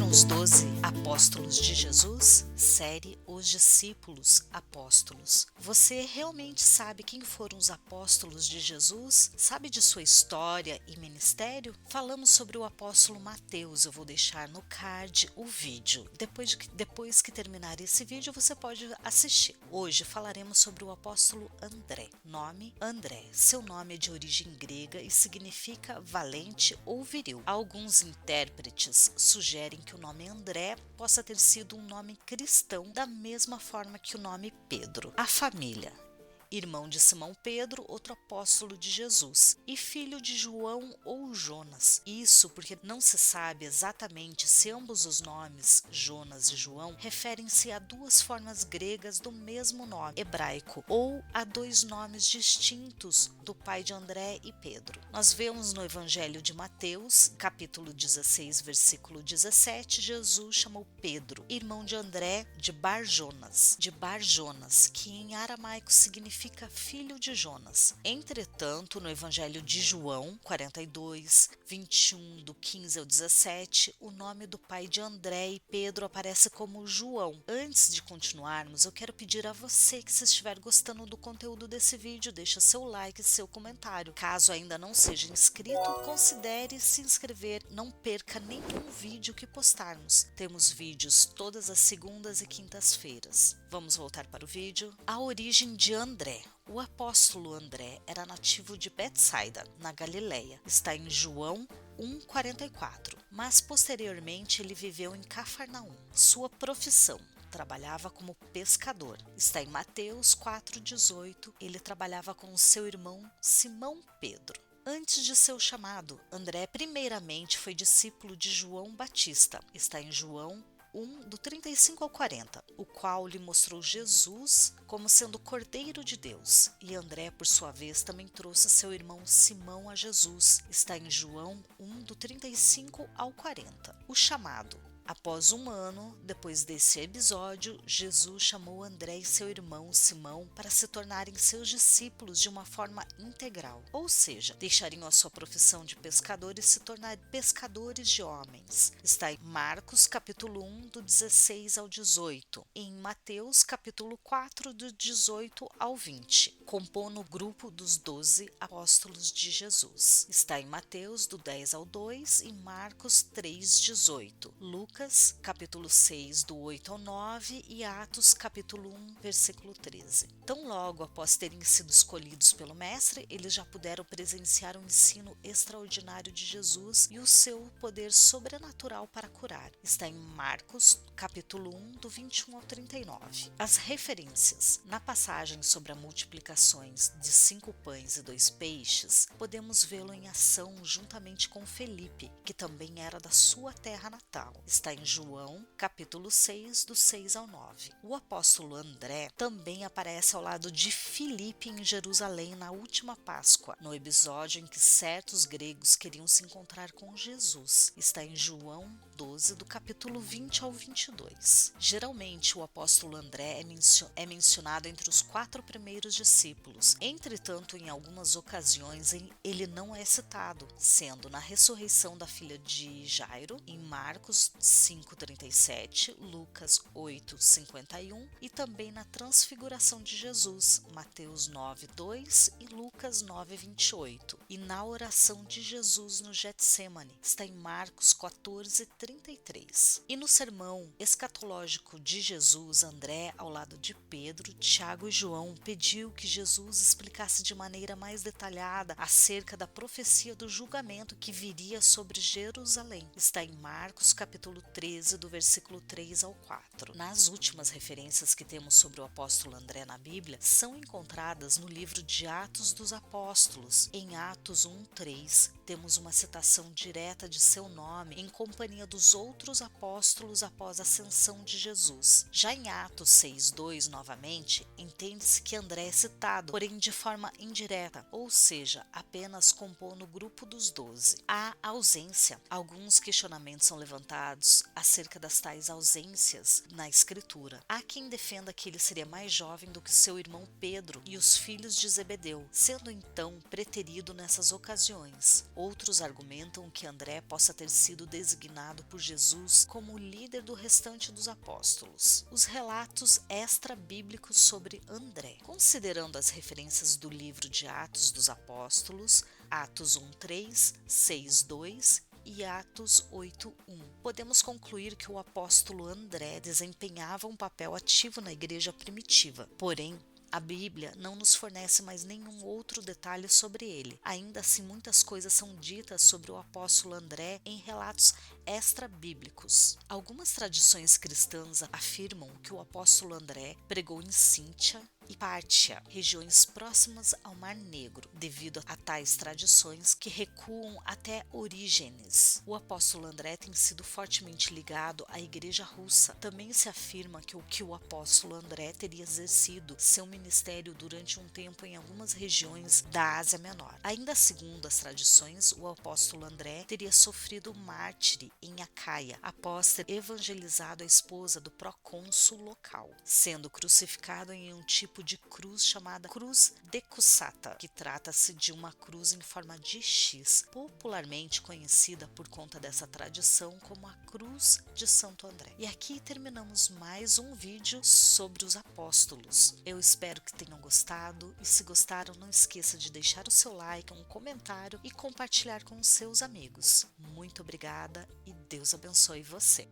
são os 12 apóstolos de Jesus? Série Os Discípulos Apóstolos. Você realmente sabe quem foram os apóstolos de Jesus? Sabe de sua história e ministério? Falamos sobre o apóstolo Mateus. Eu vou deixar no card o vídeo. Depois que terminar esse vídeo, você pode assistir. Hoje falaremos sobre o apóstolo André. Nome: André. Seu nome é de origem grega e significa valente ou viril. Alguns intérpretes sugerem que o nome André possa ter sido um nome cristão, da mesma forma que o nome Pedro. A família: irmão de Simão Pedro, outro apóstolo de Jesus, e filho de João ou Jonas. Isso porque não se sabe exatamente se ambos os nomes, Jonas e João, referem-se a duas formas gregas do mesmo nome hebraico ou a dois nomes distintos do pai de André e Pedro. Nós vemos no Evangelho de Mateus, capítulo 16, versículo 17, Jesus chamou Pedro, irmão de André, de Bar-Jonas, que em aramaico significa filho de Jonas. Entretanto, no Evangelho de João 42, 21, do 15 ao 17, o nome do pai de André e Pedro aparece como João. Antes de continuarmos, eu quero pedir a você que, se estiver gostando do conteúdo desse vídeo, deixa seu like e seu comentário. Caso ainda não seja inscrito, considere se inscrever. Não perca nenhum vídeo que postarmos. Temos vídeos todas as segundas e quintas-feiras. Vamos voltar para o vídeo. A origem de André. O apóstolo André era nativo de Betsaida, na Galileia. Está em João 1,44. Mas posteriormente ele viveu em Cafarnaum. Sua profissão: trabalhava como pescador. Está em Mateus 4,18. Ele trabalhava com seu irmão Simão Pedro. Antes de seu chamado, André primeiramente foi discípulo de João Batista. Está em João 1, do 35 ao 40, o qual lhe mostrou Jesus como sendo o Cordeiro de Deus. E André, por sua vez, também trouxe seu irmão Simão a Jesus. Está em João 1, do 35 ao 40. O chamado: após um ano, depois desse episódio, Jesus chamou André e seu irmão Simão para se tornarem seus discípulos de uma forma integral, ou seja, deixariam a sua profissão de pescadores e se tornarem pescadores de homens. Está em Marcos capítulo 1, do 16 ao 18, e em Mateus capítulo 4, do 18 ao 20, compondo o grupo dos 12 apóstolos de Jesus. Está em Mateus do 10 ao 2 e Marcos 3, 18, Lucas capítulo 6, do 8 ao 9 e Atos capítulo 1, versículo 13. Tão logo após terem sido escolhidos pelo Mestre, eles já puderam presenciar o ensino extraordinário de Jesus e o seu poder sobrenatural para curar. Está em Marcos capítulo 1, do 21 ao 39. As referências: na passagem sobre as multiplicações de 5 pães e 2 peixes, podemos vê-lo em ação juntamente com Felipe, que também era da sua terra natal. Está em João, capítulo 6, do 6 ao 9. O apóstolo André também aparece ao lado de Filipe em Jerusalém na última Páscoa, no episódio em que certos gregos queriam se encontrar com Jesus. Está em João 12, do capítulo 20 ao 22. Geralmente, o apóstolo André é mencionado entre os 4 primeiros discípulos. Entretanto, em algumas ocasiões, ele não é citado, sendo na ressurreição da filha de Jairo, em Marcos 5,37, Lucas 8,51 e também na transfiguração de Jesus, Mateus 9,2 e Lucas 9,28, e na oração de Jesus no Getsêmani, está em Marcos 14,33. E no sermão escatológico de Jesus, André, ao lado de Pedro, Tiago e João, pediu que Jesus explicasse de maneira mais detalhada acerca da profecia do julgamento que viria sobre Jerusalém. Está em Marcos capítulo 13, do versículo 3 ao 4. Nas últimas referências que temos sobre o apóstolo André na Bíblia, são encontradas no livro de Atos dos Apóstolos. Em Atos 1:3, temos uma citação direta de seu nome em companhia dos outros apóstolos após a ascensão de Jesus. Já em Atos 6:2, novamente, entende-se que André é citado, porém de forma indireta, ou seja, apenas compondo o grupo dos 12. Há ausência. Alguns questionamentos são levantados estudos acerca das tais ausências na Escritura. Há quem defenda que ele seria mais jovem do que seu irmão Pedro e os filhos de Zebedeu, sendo então preterido nessas ocasiões. Outros argumentam que André possa ter sido designado por Jesus como o líder do restante dos apóstolos. Os relatos extra-bíblicos sobre André. Considerando as referências do livro de Atos dos Apóstolos, Atos 1:3, 6:2 e Atos 8:1. Podemos concluir que o apóstolo André desempenhava um papel ativo na igreja primitiva. Porém, a Bíblia não nos fornece mais nenhum outro detalhe sobre ele. Ainda assim, muitas coisas são ditas sobre o apóstolo André em relatos extra-bíblicos. Algumas tradições cristãs afirmam que o apóstolo André pregou em Cíntia e Pártia, regiões próximas ao Mar Negro, devido a tais tradições que recuam até Orígenes. O apóstolo André tem sido fortemente ligado à igreja russa. Também se afirma que o apóstolo André teria exercido seu ministério durante um tempo em algumas regiões da Ásia Menor. Ainda segundo as tradições, o apóstolo André teria sofrido mártire em Acaia, após ter evangelizado a esposa do procônsul local, sendo crucificado em um tipo de cruz chamada cruz decussata, que trata-se de uma cruz em forma de X, popularmente conhecida por conta dessa tradição como a Cruz de Santo André. E aqui terminamos mais um vídeo sobre os apóstolos. Eu espero que tenham gostado e se gostaram, não esqueça de deixar o seu like, um comentário e compartilhar com os seus amigos. Muito obrigada e Deus abençoe você.